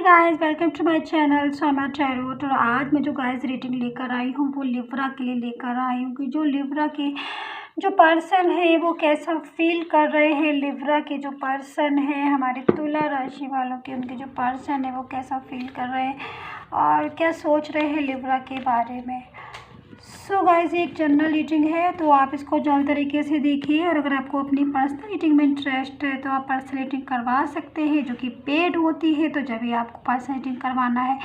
Guys, welcome to my channel Soma tarot. और आज मैं जो गाइस रीडिंग लेकर आई हूँ वो लिब्रा के लिए लेकर आई हूँ कि जो लिब्रा के जो पर्सन है वो कैसा फील कर रहे हैं। लिब्रा के जो पर्सन है, हमारे तुला राशि वालों के, उनके जो पर्सन है वो कैसा फील कर रहे हैं और क्या सोच रहे हैं लिब्रा के बारे में। सो गाइस, एक जनरल रीडिंग है तो आप इसको जनरल तरीके से देखिए। और अगर आपको अपनी पर्सनल रीडिंग में इंटरेस्ट है तो आप पर्सनल रीडिंग करवा सकते हैं, जो कि पेड होती है। तो जब भी आपको पर्सनल रीडिंग करवाना है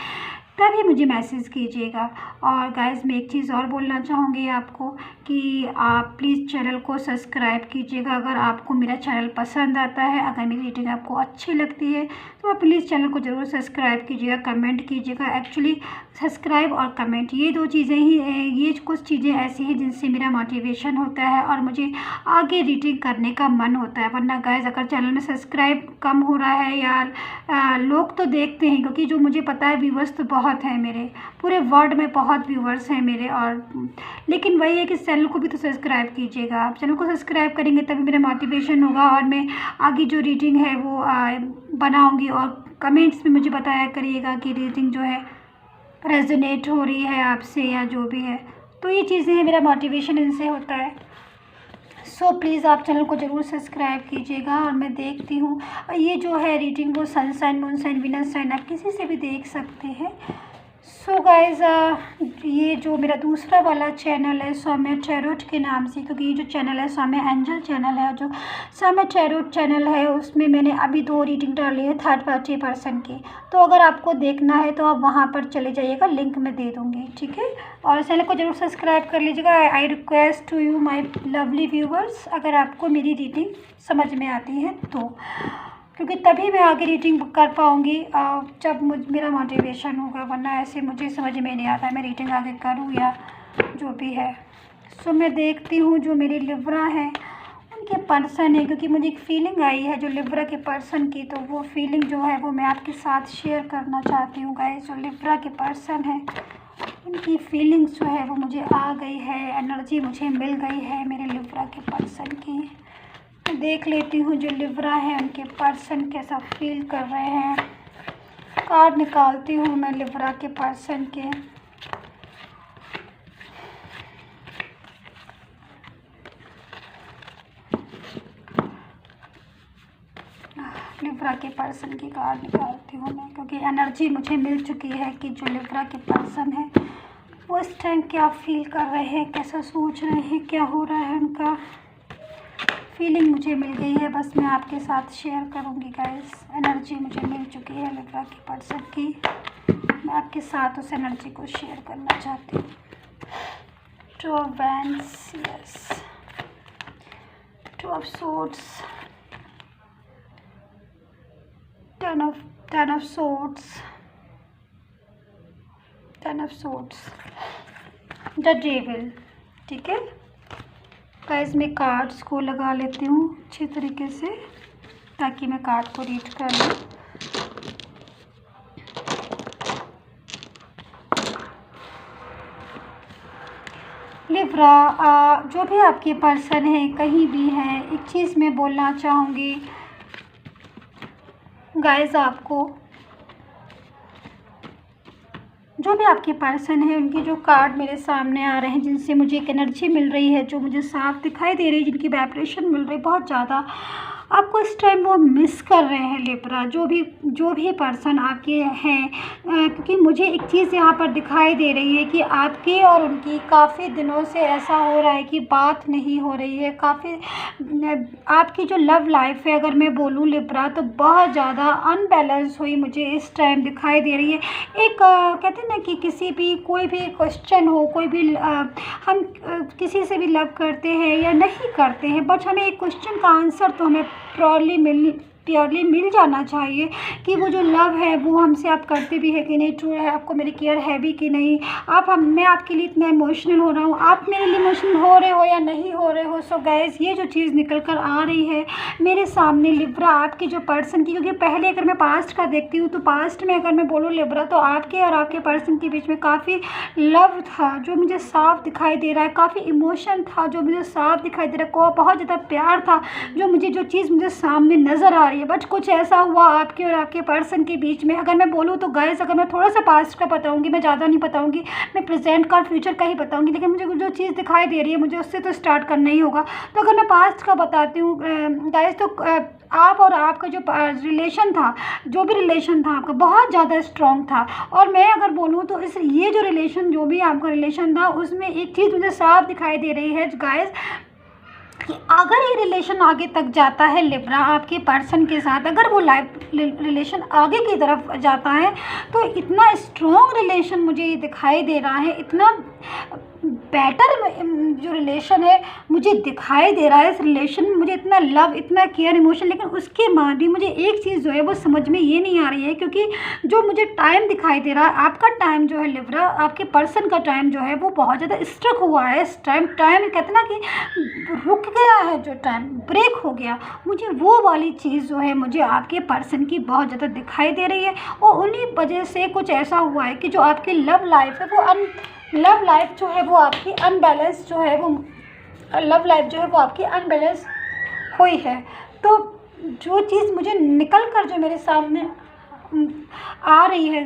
तभी मुझे मैसेज कीजिएगा। और गाइस, मैं एक चीज़ और बोलना चाहूँगी आपको कि आप प्लीज़ चैनल को सब्सक्राइब कीजिएगा अगर आपको मेरा चैनल पसंद आता है। अगर मेरी रीडिंग आपको अच्छी लगती है तो आप प्लीज़ चैनल को ज़रूर सब्सक्राइब कीजिएगा, कमेंट कीजिएगा। एक्चुअली सब्सक्राइब और कमेंट ये दो चीज़ें ही, ये कुछ चीज़ें ऐसी हैं जिनसे मेरा मोटिवेशन होता है और मुझे आगे रीडिंग करने का मन होता है। वरना गाइस, अगर चैनल में सब्सक्राइब कम हो रहा है या लोग तो देखते हैं, क्योंकि जो मुझे पता है व्यूवर्स तो बहुत हैं मेरे, पूरे वर्ल्ड में बहुत व्यूवर्स हैं मेरे। और लेकिन वही है कि चैनल को भी तो सब्सक्राइब कीजिएगा। आप चैनल को सब्सक्राइब करेंगे तभी मेरा मोटिवेशन होगा और मैं आगे जो रीडिंग है वो बनाऊंगी। और कमेंट्स में मुझे बताया करिएगा कि रीडिंग जो है रेजोनेट हो रही है आपसे या जो भी है। तो ये चीज़ें हैं, मेरा मोटिवेशन इनसे होता है। सो प्लीज़ आप चैनल को ज़रूर सब्सक्राइब कीजिएगा। और मैं देखती हूँ ये जो है रीडिंग वो sun sign, moon sign, Venus sign, आप किसी से भी देख सकते हैं। सो गाइज़, ये जो मेरा दूसरा वाला चैनल है सौम्या टैरोट के नाम से, क्योंकि ये जो चैनल है सौम्या एंजल चैनल है, जो सौम्या टैरोट चैनल है उसमें मैंने अभी 2 रीडिंग डाली है थर्ड पार्टी पर्सन की। तो अगर आपको देखना है तो आप वहाँ पर चले जाइएगा, लिंक मैं दे दूँगी, ठीक है। और चैनल को ज़रूर सब्सक्राइब कर लीजिएगा। I request to you my lovely viewers, अगर आपको मेरी रीडिंग समझ में आती है तो, क्योंकि तभी मैं आगे रीडिंग कर पाऊँगी जब मेरा मोटिवेशन होगा। वरना ऐसे मुझे समझ में नहीं आता है मैं रीडिंग आगे करूँ या जो भी है। सो मैं देखती हूँ जो मेरी लिब्रा है उनके पर्सन है, क्योंकि मुझे एक फीलिंग आई है जो लिब्रा के पर्सन की। तो वो फीलिंग जो है वो मैं आपके साथ शेयर करना चाहती हूँ गाइस। जो लिब्रा के पर्सन है उनकी फीलिंग्स जो है वो मुझे आ गई है, एनर्जी मुझे मिल गई है मेरे लिब्रा के पर्सन की। देख लेती हूँ जो लिब्रा है उनके पर्सन कैसा फील कर रहे हैं। कार्ड निकालती हूँ मैं लिब्रा के पर्सन के। लिब्रा के पर्सन की कार्ड निकालती हूँ मैं, क्योंकि एनर्जी मुझे मिल चुकी है कि जो लिब्रा के पर्सन है वो इस टाइम क्या फील कर रहे हैं, कैसा सोच रहे हैं, क्या हो रहा है। उनका फीलिंग मुझे मिल गई है, बस मैं आपके साथ शेयर करूंगी गाइस। एनर्जी मुझे मिल चुकी है लिब्रा के पर्सन की, मैं आपके साथ उस एनर्जी को शेयर करना चाहती हूँ। 2 of wands, yes, 2 of swords, 10 of swords, 10 of swords, the devil, ठीक है गाइस। मैं कार्ड्स को लगा लेती हूँ अच्छी तरीके से ताकि मैं कार्ड को रीड कर लूँ। लिब्रा, जो भी आपके पर्सन है कहीं भी है, एक चीज़ मैं बोलना चाहूँगी गाइस आपको, जो भी आपके पर्सन है उनकी जो कार्ड मेरे सामने आ रहे हैं, जिनसे मुझे एक एनर्जी मिल रही है, जो मुझे साफ दिखाई दे रही है, जिनकी वाइब्रेशन मिल रही है बहुत ज़्यादा, आपको इस टाइम वो मिस कर रहे हैं लिब्रा। जो भी पर्सन आपके हैं, क्योंकि मुझे एक चीज़ यहाँ पर दिखाई दे रही है कि आपके और उनकी काफ़ी दिनों से ऐसा हो रहा है कि बात नहीं हो रही है। काफ़ी आपकी जो लव लाइफ है अगर मैं बोलूँ लिब्रा, तो बहुत ज़्यादा अनबैलेंस हुई मुझे इस टाइम दिखाई दे रही है। एक कहते हैं ना कि किसी भी कोई भी क्वेश्चन हो, कोई भी हम किसी से भी लव करते हैं या नहीं करते हैं, बट हमें एक क्वेश्चन का आंसर तो हमें प्योरली मिल जाना चाहिए कि वो जो लव है वो हमसे आप करते भी है कि नहीं, ट्रू है, आपको मेरी केयर है भी कि नहीं, मैं आपके लिए इतना इमोशनल हो रहा हूँ, आप मेरे लिए इमोशनल हो रहे हो या नहीं हो रहे हो। सो गाइस, ये जो चीज़ निकल कर आ रही है मेरे सामने लिब्रा आपके जो पर्सन की, क्योंकि पहले अगर मैं पास्ट का देखती हूँ तो पास्ट में अगर मैं बोलूँ लिब्रा, तो आपके और आपके पर्सन के बीच में काफ़ी लव था जो मुझे साफ दिखाई दे रहा है, काफ़ी इमोशन था जो मुझे साफ दिखाई दे रहा है, बहुत ज़्यादा प्यार था जो चीज़ मुझे सामने नज़र आ रही है, बट कुछ ऐसा हुआ आपके और आपके पर्सन के बीच में। अगर मैं बोलूँ तो गाइस, अगर मैं थोड़ा सा पास्ट का बताऊँगी, मैं ज़्यादा नहीं बताऊँगी, मैं प्रेजेंट का और फ्यूचर का ही बताऊँगी, लेकिन मुझे जो चीज़ दिखाई दे रही है मुझे उससे तो स्टार्ट करना ही होगा। तो अगर मैं पास्ट का बताती हूँ गाइस, तो आप और आपका जो रिलेशन था, जो भी रिलेशन था आपका, बहुत ज़्यादा स्ट्रॉन्ग था। और मैं अगर बोलूँ तो ये जो रिलेशन, जो भी आपका रिलेशन था, उसमें एक चीज़ मुझे साफ दिखाई दे रही है गाइस, कि अगर ये रिलेशन आगे तक जाता है लिब्रा आपके पर्सन के साथ, अगर वो लाइफ रिलेशन आगे की तरफ जाता है, तो इतना स्ट्रॉन्ग रिलेशन मुझे ये दिखाई दे रहा है, इतना बेटर जो रिलेशन है मुझे दिखाई दे रहा है। इस रिलेशन में मुझे इतना लव, इतना केयर, इमोशन, लेकिन उसके बाद भी मुझे एक चीज़ जो है वो समझ में ये नहीं आ रही है, क्योंकि जो मुझे टाइम दिखाई दे रहा है, आपका टाइम जो है लिब्रा, आपके पर्सन का टाइम जो है वो बहुत ज़्यादा स्ट्रक हुआ है। इस टाइम कहते ना कि रुक गया है, जो टाइम ब्रेक हो गया, मुझे वो वाली चीज़ जो है मुझे आपके पर्सन की बहुत ज़्यादा दिखाई दे रही है। और उन्हीं वजह से कुछ ऐसा हुआ है कि जो आपकी लव लाइफ है वो लव लाइफ जो है वो आपकी अनबैलेंस जो है वो लव लाइफ जो है वो आपकी अनबैलेंस हुई है। तो जो चीज़ मुझे निकल कर जो मेरे सामने आ रही है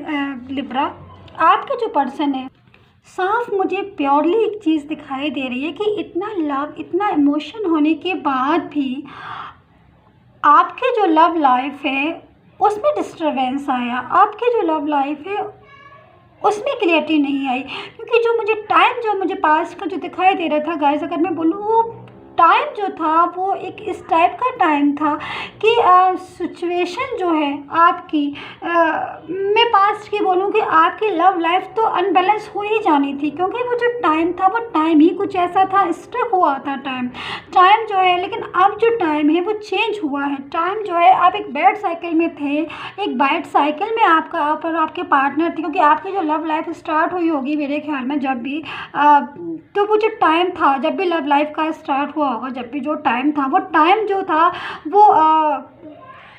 लिब्रा, आपके जो पर्सन है, साफ मुझे प्योरली एक चीज़ दिखाई दे रही है कि इतना लव, इतना इमोशन होने के बाद भी आपके जो लव लाइफ है उसमें डिस्टर्बेंस आया, आपके जो लव लाइफ है उसमें क्लियरिटी नहीं आई। क्योंकि जो मुझे टाइम, जो मुझे पास्ट का जो दिखाई दे रहा था गाइस, अगर मैं बोलूँ, वो टाइम जो था वो एक इस टाइप का टाइम था कि सिचुएशन जो है आपकी, मैं पास्ट की बोलूँ कि आपकी लव लाइफ तो अनबैलेंस हो ही जानी थी, क्योंकि वो जो टाइम था वो टाइम ही कुछ ऐसा था, स्ट्रक हुआ था टाइम जो है। लेकिन अब जो टाइम है वो चेंज हुआ है। टाइम जो है, आप एक बैड साइकिल में थे, एक बैड साइकिल में आप और आपके पार्टनर थे, क्योंकि आपकी जो लव लाइफ स्टार्ट हुई होगी मेरे ख्याल में जब भी, तो वो जो टाइम था, जब भी लव लाइफ का स्टार्ट हुआ होगा, जब भी जो टाइम था, वो टाइम जो था वो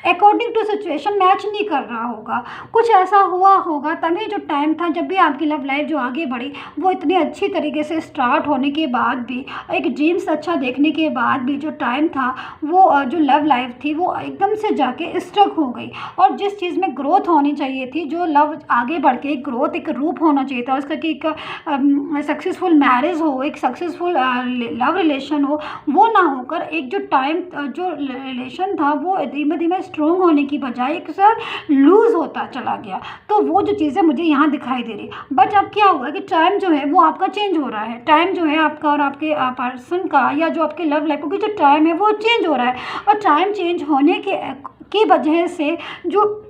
अकॉर्डिंग टू सिचुएशन मैच नहीं कर रहा होगा, कुछ ऐसा हुआ होगा। तभी जो टाइम था, जब भी आपकी लव लाइफ जो आगे बढ़ी, वो इतनी अच्छी तरीके से स्टार्ट होने के बाद भी, एक ड्रीम्स अच्छा देखने के बाद भी, जो टाइम था वो जो लव लाइफ थी वो एकदम से जाके स्ट्रक हो गई। और जिस चीज़ में ग्रोथ होनी चाहिए थी, जो लव आगे बढ़ के ग्रोथ, एक रूप होना चाहिए था उसका, कि एक सक्सेसफुल मैरिज हो, एक सक्सेसफुल लव रिलेशन हो, वो ना होकर एक जो टाइम, जो रिलेशन था वो धीमे धीमे स्ट्रॉन्ग होने की बजाय एक सर लूज़ होता चला गया। तो वो जो चीज़ें मुझे यहाँ दिखाई दे रही। बट अब क्या हुआ कि टाइम जो है वो आपका चेंज हो रहा है, टाइम जो है आपका और आपके पर्सन का, या जो आपके लव लाइफ की जो टाइम है वो चेंज हो रहा है। और टाइम चेंज होने की वजह से जो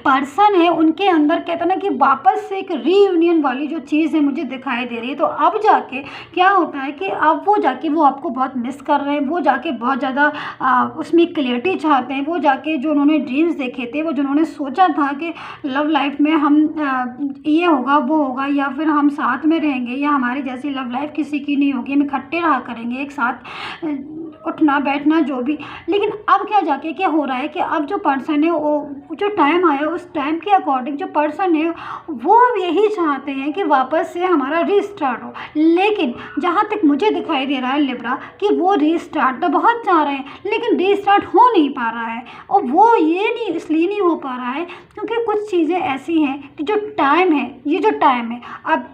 पर्सन है उनके अंदर कहते हैं ना कि वापस से एक रीयूनियन वाली जो चीज़ है मुझे दिखाई दे रही है। तो अब जाके क्या होता है कि अब वो जाके वो आपको बहुत मिस कर रहे हैं, वो जाके बहुत ज़्यादा उसमें क्लियरिटी चाहते हैं। वो जाके जो उन्होंने ड्रीम्स देखे थे, वो जो उन्होंने सोचा था कि लव लाइफ में हम ये होगा, वो होगा, या फिर हम साथ में रहेंगे, या हमारी जैसी लव लाइफ किसी की नहीं होगी, हम इकट्ठे रहा करेंगे, एक साथ उठना बैठना जो भी। लेकिन अब क्या जाके क्या हो रहा है कि अब जो पर्सन है, वो जो टाइम आया उस टाइम के अकॉर्डिंग जो पर्सन है वो अब यही चाहते हैं कि वापस से हमारा रीस्टार्ट हो। लेकिन जहाँ तक मुझे दिखाई दे रहा है लिब्रा, कि वो रीस्टार्ट तो बहुत चाह रहे हैं, लेकिन रीस्टार्ट हो नहीं पा रहा है। और वो ये नहीं, इसलिए नहीं हो पा रहा है क्योंकि कुछ चीज़ें ऐसी हैं कि जो टाइम है, ये जो टाइम है अब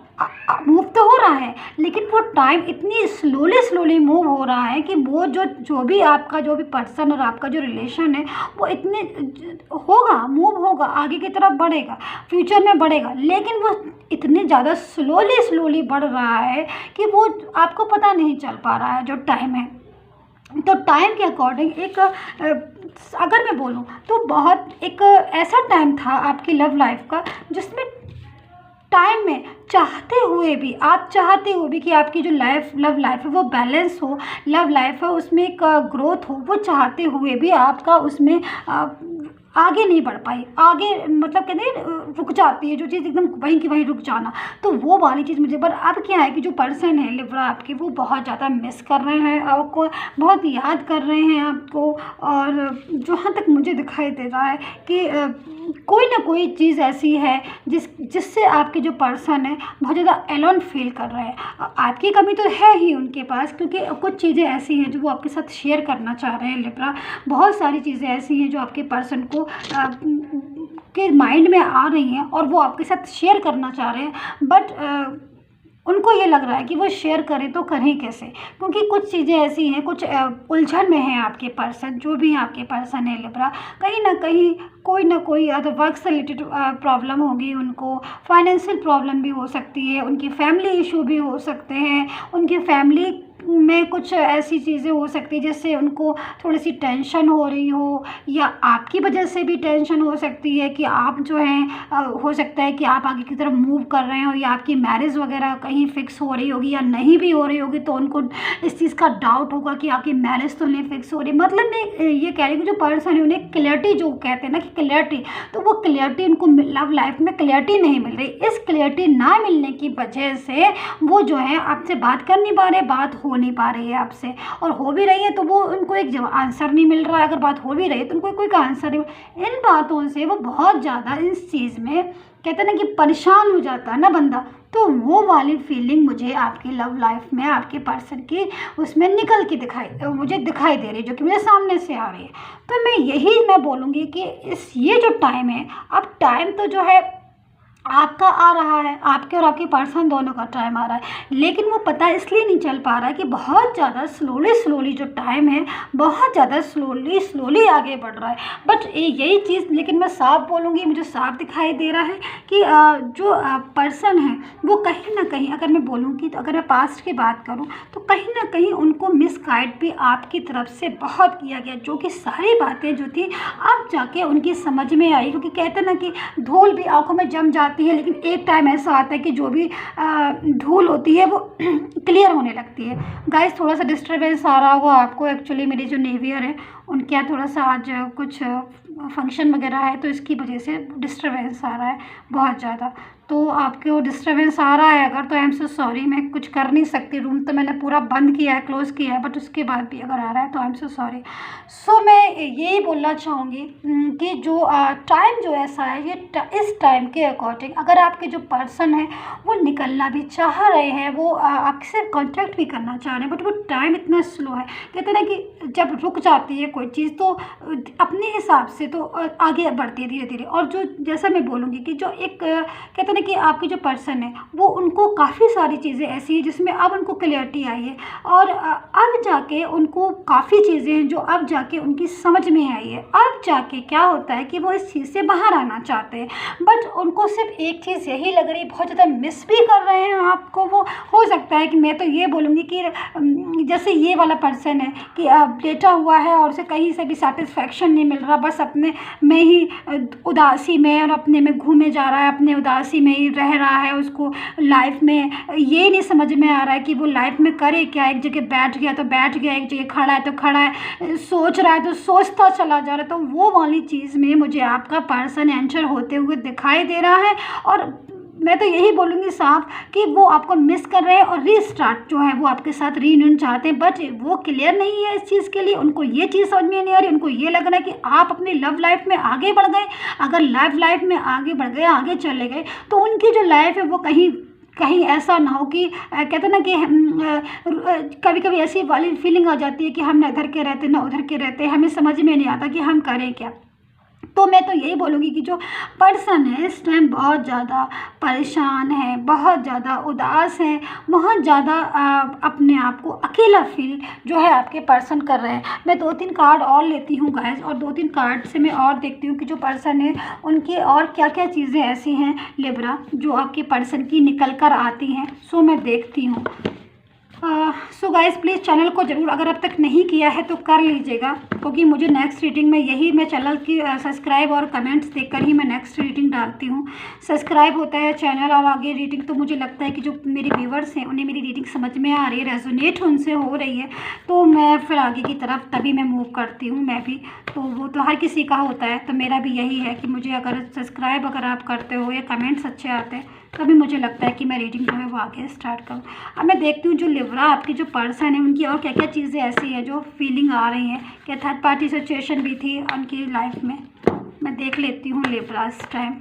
मूव तो हो रहा है, लेकिन वो टाइम इतनी स्लोली मूव हो रहा है कि वो जो भी आपका जो भी पर्सन और आपका जो रिलेशन है वो इतने मूव होगा, आगे की तरफ बढ़ेगा, फ्यूचर में बढ़ेगा, लेकिन वो इतने ज़्यादा स्लोली बढ़ रहा है कि वो आपको पता नहीं चल पा रहा है जो टाइम है। तो टाइम के अकॉर्डिंग एक अगर मैं बोलूँ तो बहुत एक ऐसा टाइम था आपकी लव लाइफ का जिसमें टाइम में आप चाहते हुए भी कि आपकी जो लव लाइफ है वो बैलेंस हो, लव लाइफ है उसमें एक ग्रोथ हो, वो चाहते हुए भी आपका उसमें आगे नहीं बढ़ पाई, आगे मतलब कहते हैं रुक जाती है जो चीज़, एकदम वहीं की वहीं रुक जाना। तो वो वाली चीज़ मुझे, पर अब क्या है कि जो पर्सन है लिब्रा आपके, वो बहुत ज़्यादा मिस कर रहे हैं आपको, बहुत याद कर रहे हैं आपको। और जहाँ तक मुझे दिखाई दे रहा है कि कोई ना कोई चीज़ ऐसी है जिससे आपके जो पर्सन है बहुत ज़्यादा एलोन फील कर रहे हैं। आपकी कमी तो है ही उनके पास, क्योंकि कुछ चीज़ें ऐसी हैं जो वो आपके साथ शेयर करना चाह रहे हैं लिब्रा। बहुत सारी चीज़ें ऐसी हैं जो आपके पर्सन को के माइंड में आ रही हैं और वो आपके साथ शेयर करना चाह रहे हैं, बट उनको ये लग रहा है कि वो शेयर करें तो करें कैसे, क्योंकि कुछ चीज़ें ऐसी हैं, कुछ उलझन में है आपके पर्सन। जो भी आपके पर्सन है लिब्रा, कहीं ना कहीं कोई ना कोई या तो वर्क से रिलेटेड प्रॉब्लम होगी उनको, फाइनेंशियल प्रॉब्लम भी हो सकती है, उनकी फैमिली इशू भी हो सकते हैं, उनकी फैमिली में कुछ ऐसी चीज़ें हो सकती है जिससे उनको थोड़ी सी टेंशन हो रही हो, या आपकी वजह से भी टेंशन हो सकती है कि आप जो हैं हो सकता है कि आप आगे की तरफ मूव कर रहे हो, या आपकी मैरिज वगैरह कहीं फिक्स हो रही होगी या नहीं भी हो रही होगी, तो उनको इस चीज़ का डाउट होगा कि आपकी मैरिज तो नहीं फिक्स हो रही। मतलब मैं ये कह रही हूँ कि जो पर्सन है उन्हें क्लियरिटी, जो कहते हैं ना कि क्लियरिटी, तो वो क्लियरिटी उनको लव लाइफ में क्लियरिटी नहीं मिल रही। इस क्लियरिटी ना मिलने की वजह से वो जो है आपसे बात कर नहीं पा रहे, बात हो नहीं पा रही है आपसे, और हो भी रही है तो वो उनको एक आंसर नहीं मिल रहा है। अगर बात हो भी रही है तो उनको कोई आंसर नहीं। इन बातों से वो बहुत ज़्यादा इस चीज़ में कहते हैं ना कि परेशान हो जाता है ना बंदा, तो वो वाली फीलिंग मुझे आपकी लव लाइफ में आपके पर्सन की उसमें निकल के मुझे दिखाई दे रही है, जो कि मेरे सामने से आ रही है। तो मैं बोलूँगी कि ये जो टाइम है, अब टाइम तो जो है आपका आ रहा है, आपके और आपके पर्सन दोनों का टाइम आ रहा है, लेकिन वो पता इसलिए नहीं चल पा रहा है कि बहुत ज़्यादा स्लोली जो टाइम है बहुत ज़्यादा स्लोली आगे बढ़ रहा है। बट यही चीज़, लेकिन मैं साफ बोलूँगी, मुझे साफ दिखाई दे रहा है कि जो पर्सन है वो कहीं ना कहीं, अगर मैं बोलूँगी तो अगर मैं पास्ट की बात करूँ तो कहीं ना कहीं उनको मिसगाइड भी आपकी तरफ से बहुत किया गया, जो कि सारी बातें जो थी अब जाके उनकी समझ में आई। क्योंकि कहते हैं ना कि धूल भी आंखों में जम जाती है, लेकिन एक टाइम ऐसा आता है कि जो भी धूल होती है वो क्लियर होने लगती है। गाइस, थोड़ा सा डिस्टर्बेंस आ रहा होगा आपको, एक्चुअली मेरी जो नेवियर है उनके यहाँ थोड़ा सा आज कुछ फंक्शन वगैरह है, तो इसकी वजह से डिस्टर्बेंस आ रहा है बहुत ज़्यादा। तो आपके वो डिस्टर्बेंस आ रहा है अगर, तो आई एम सो सॉरी, मैं कुछ कर नहीं सकती। रूम तो मैंने पूरा बंद किया है, क्लोज़ किया है, बट उसके बाद भी अगर आ रहा है तो आई एम सो सॉरी। सो मैं यही बोलना चाहूँगी कि जो टाइम जो ऐसा है, ये इस टाइम के अकॉर्डिंग अगर आपके जो पर्सन है वो निकलना भी चाह रहे हैं, वो आपसे कॉन्टैक्ट भी करना चाह रहे हैं, बट वो टाइम इतना स्लो है। कहते हैं ना कि जब रुक जाती है कोई चीज़ तो अपने हिसाब से तो आगे बढ़ती है धीरे धीरे। और जो जैसा मैं बोलूँगी कि जो एक कहते हैं ना कि आपके जो पर्सन है वो, उनको काफ़ी सारी चीज़ें ऐसी हैं जिसमें अब उनको क्लियरिटी आई है, और अब जाके उनको काफ़ी चीज़ें हैं जो अब जाके उनकी समझ में आई है। अब जाके क्या होता है कि वो इस चीज़ से बाहर आना चाहते हैं, बट उनको सिर्फ एक चीज़ यही लग रही है, बहुत ज़्यादा मिस भी कर रहे हैं आपको। वो हो सकता है कि मैं तो ये बोलूँगी कि जैसे ये वाला पर्सन है कि लेटा हुआ है और उसे कहीं से भी सेटिस्फेक्शन नहीं मिल रहा, बस अपने में ही उदासी में और अपने में घूमे जा रहा है, अपने उदासी में ही रह रहा है। उसको लाइफ में ये नहीं समझ में आ रहा है कि वो लाइफ में करे क्या। एक जगह बैठ गया तो बैठ गया, एक जगह खड़ा है तो खड़ा है, सोच रहा है तो सोचता चला जा रहा है। तो वो वाली चीज़ में मुझे आपका पर्सन एंटर होते हुए दिखाई दे रहा है, और मैं तो यही बोलूँगी साफ कि वो आपको मिस कर रहे हैं और रीस्टार्ट जो है वो आपके साथ रीयूनियन चाहते हैं, बट वो क्लियर नहीं है इस चीज़ के लिए। उनको ये चीज़ समझ में नहीं आ रही, उनको ये लग रहा है कि आप अपनी लव लाइफ में आगे बढ़ गए। अगर लव लाइफ में आगे बढ़ गए, आगे चले गए, तो उनकी जो लाइफ है वो कहीं ऐसा ना हो कि कहते हैं ना कि कभी कभी ऐसी वाली फीलिंग आ जाती है कि हम ना इधर के रहते ना उधर के रहते, हमें समझ में नहीं आता कि हम करें क्या। तो मैं तो यही बोलूँगी कि जो पर्सन है इस टाइम बहुत ज़्यादा परेशान है, बहुत ज़्यादा उदास है, बहुत ज़्यादा अपने आप को अकेला फील जो है आपके पर्सन कर रहे हैं। मैं 2-3 कार्ड और लेती हूँ गाइस, और 2-3 कार्ड से मैं और देखती हूँ कि जो पर्सन है उनकी और क्या क्या चीज़ें ऐसी हैं लिब्रा जो आपके पर्सन की निकल कर आती हैं। सो मैं देखती हूँ। सो गाइस, प्लीज़ चैनल को ज़रूर अगर अब तक नहीं किया है तो कर लीजिएगा, क्योंकि मुझे नेक्स्ट रीडिंग में यही, मैं चैनल की सब्सक्राइब और कमेंट्स देखकर ही मैं नेक्स्ट रीडिंग डालती हूँ। सब्सक्राइब होता है चैनल और आगे रीडिंग, तो मुझे लगता है कि जो मेरे व्यूवर्स हैं उन्हें मेरी रीडिंग समझ में आ रही है, रेजोनेट उनसे हो रही है, तो मैं फिर आगे की तरफ तभी मैं मूव करती हूँ। मैं भी तो वो तो हर किसी का होता है, तो मेरा भी यही है कि मुझे अगर सब्सक्राइब अगर आप करते हो या कमेंट्स अच्छे आते हैं तभी मुझे लगता है कि मैं रीडिंग जो है वो आगे स्टार्ट करूँ। अब मैं देखती हूँ जो लिब्रा आपकी जो पर्सन है उनकी और क्या क्या चीज़ें ऐसी हैं जो फीलिंग आ रही हैं। क्या थर्ड पार्टी सिचुएशन भी थी उनकी लाइफ में, मैं देख लेती हूँ लिब्रा इस टाइम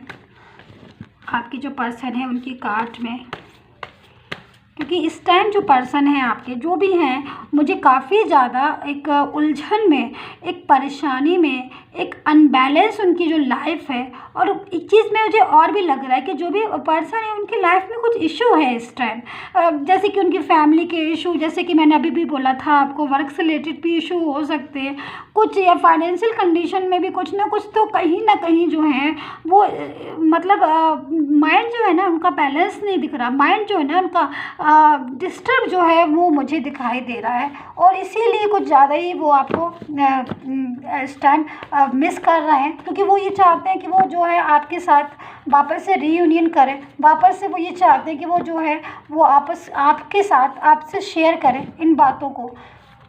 आपकी जो पर्सन है उनकी कार्ड में, क्योंकि इस टाइम जो पर्सन है आपके जो भी हैं मुझे काफ़ी ज़्यादा एक उलझन में, एक परेशानी में, एक अनबैलेंस उनकी जो लाइफ है। और एक चीज़ में मुझे और भी लग रहा है कि जो भी पर्सन है उनकी लाइफ में कुछ इशू है इस टाइम, जैसे कि उनकी फैमिली के इशू, जैसे कि मैंने अभी भी बोला था आपको वर्क से रिलेटेड भी इशू हो सकते हैं कुछ, या फाइनेंशियल कंडीशन में भी कुछ ना कुछ तो कहीं ना कहीं जो है वो मतलब माइंड जो है ना उनका बैलेंस नहीं दिख रहा, माइंड जो है ना उनका डिस्टर्ब जो है वो मुझे दिखाई दे रहा है। और इसीलिए कुछ ज़्यादा ही वो आपको इस टाइम मिस कर रहे हैं, क्योंकि वो ये चाहते हैं कि वो जो है आपके साथ वापस से रीयूनियन करें, वापस से वो ये चाहते हैं कि वो जो है वो आपस आपके साथ आपसे शेयर करें इन बातों को।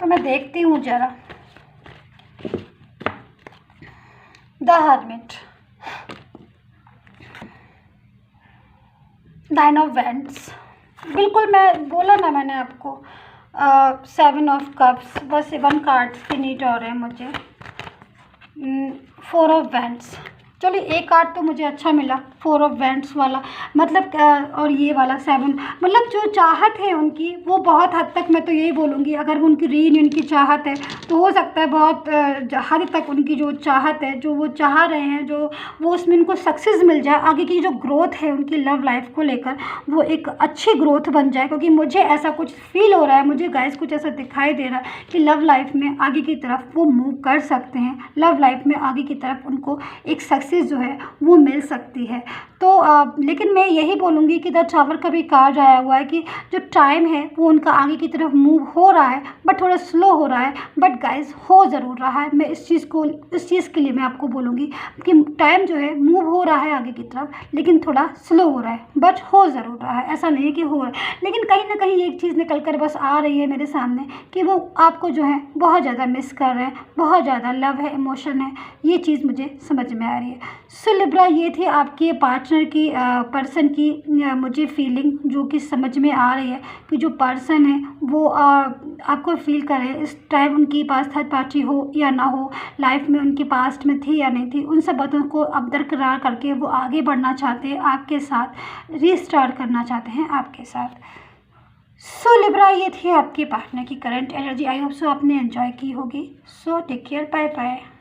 तो मैं देखती हूँ ज़रा द हर्मिट, 9 ऑफ वैंड्स, बिल्कुल मैं बोला ना मैंने आपको 7 ऑफ कप्स, बस 1 कार्ड्स की नीड और है मुझे। 4 ऑफ वैंड्स, चलिए एक कार्ड तो मुझे अच्छा मिला 4 ऑफ वैंड्स वाला, मतलब और ये वाला 7, मतलब जो चाहत है उनकी वो बहुत हद तक, मैं तो यही बोलूँगी अगर वो उनकी रीयूनियन की चाहत है तो हो सकता है बहुत हद तक उनकी जो चाहत है जो वो चाह रहे हैं जो वो उसमें उनको सक्सेस मिल जाए, आगे की जो ग्रोथ है उनकी लव लाइफ को लेकर वो एक अच्छी ग्रोथ बन जाए। क्योंकि मुझे ऐसा कुछ फील हो रहा है, मुझे गाइस कुछ ऐसा दिखाई दे रहा है कि लव लाइफ में आगे की तरफ वो मूव कर सकते हैं, लव लाइफ में आगे की तरफ उनको एक सक्सेस जो है वो मिल सकती है। तो लेकिन मैं यही बोलूँगी कि द टावर का भी कार्ड आया हुआ है कि जो टाइम है वो उनका आगे की तरफ मूव हो रहा है बट थोड़ा स्लो हो रहा है, बट गाइस हो ज़रूर रहा है। मैं इस चीज़ के लिए मैं आपको बोलूँगी कि टाइम जो है मूव हो रहा है आगे की तरफ, लेकिन थोड़ा स्लो हो रहा है बट हो ज़रूर रहा है, ऐसा नहीं कि हो रहा है। लेकिन कहीं ना कहीं एक चीज़ निकल कर बस आ रही है मेरे सामने कि वो आपको जो है बहुत ज़्यादा मिस कर रहे हैं, बहुत ज़्यादा लव है, इमोशन है, ये चीज़ मुझे समझ में आ रही है। सो लिब्रा ये थी आपके पार्टनर की पर्सन की मुझे फीलिंग जो कि समझ में आ रही है कि जो पर्सन है वो आपको फील करे इस टाइम उनके पास थर्ड पार्टी हो या ना हो, लाइफ में उनके पास्ट में थी या नहीं थी, उन सब बातों को अब दरकिरार करके वो आगे बढ़ना चाहते हैं आपके साथ, रीस्टार्ट करना चाहते हैं आपके साथ। सो लिब्रा ये थी आपके पार्टनर की current energy. I hope so आपने एंजॉय की होगी। So take care, bye bye.